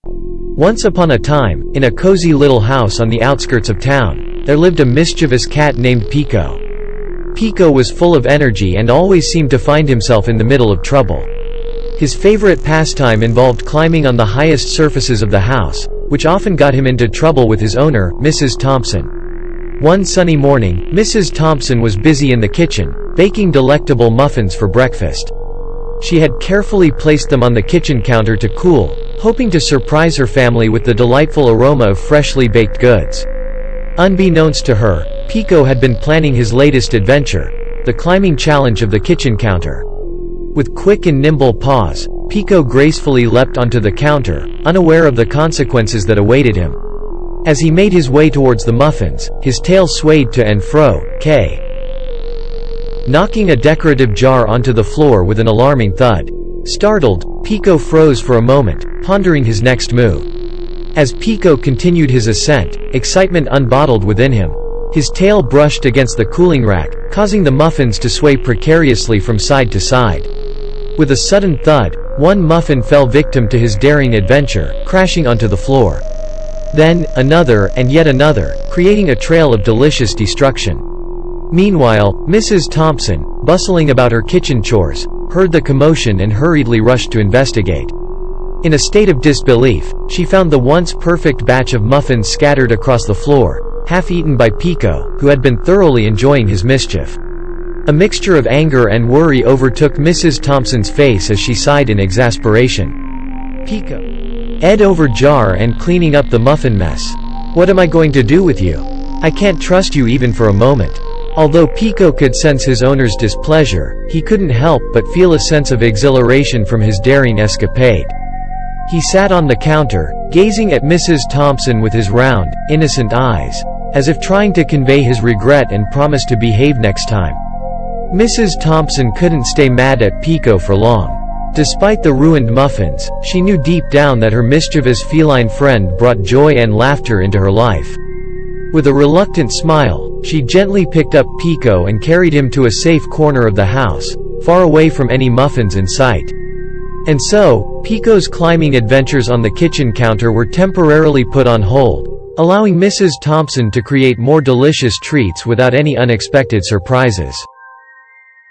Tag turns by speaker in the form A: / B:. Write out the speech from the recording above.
A: Once upon a time, in a cozy little house on the outskirts of town, there lived a mischievous cat named Peco. Peco was full of energy and always seemed to find himself in the middle of trouble. His favorite pastime involved climbing on the highest surfaces of the house, which often got him into trouble with his owner, Mrs. Thompson. One sunny morning, Mrs. Thompson was busy in the kitchen, baking delectable muffins for breakfast. She had carefully placed them on the kitchen counter to cool, hoping to surprise her family with the delightful aroma of freshly baked goods. Unbeknownst to her, Peco had been planning his latest adventure, the climbing challenge of the kitchen counter. With quick and nimble paws, Peco gracefully leapt onto the counter, unaware of the consequences that awaited him. As he made his way towards the muffins, his tail swayed to and fro, knocking a decorative jar onto the floor with an alarming thud. Startled, Peco froze for a moment, pondering his next move. As Peco continued his ascent, excitement unbottled within him. His tail brushed against the cooling rack, causing the muffins to sway precariously from side to side. With a sudden thud, one muffin fell victim to his daring adventure, crashing onto the floor. Then, another, and yet another, creating a trail of delicious destruction. Meanwhile, Mrs. Thompson, bustling about her kitchen chores, heard the commotion and hurriedly rushed to investigate. In a state of disbelief, she found the once perfect batch of muffins scattered across the floor, half-eaten by Peco, who had been thoroughly enjoying his mischief. A mixture of anger and worry overtook Mrs. Thompson's face as she sighed in exasperation. Peco. Ed over jar and cleaning up the muffin mess. What am I going to do with you? I can't trust you even for a moment. Although Peco could sense his owner's displeasure, he couldn't help but feel a sense of exhilaration from his daring escapade. He sat on the counter, gazing at Mrs. Thompson with his round, innocent eyes, as if trying to convey his regret and promise to behave next time. Mrs. Thompson couldn't stay mad at Peco for long. Despite the ruined muffins, she knew deep down that her mischievous feline friend brought joy and laughter into her life. With a reluctant smile, she gently picked up Peco and carried him to a safe corner of the house, far away from any muffins in sight. And so, Peco's climbing adventures on the kitchen counter were temporarily put on hold, allowing Mrs. Thompson to create more delicious treats without any unexpected surprises.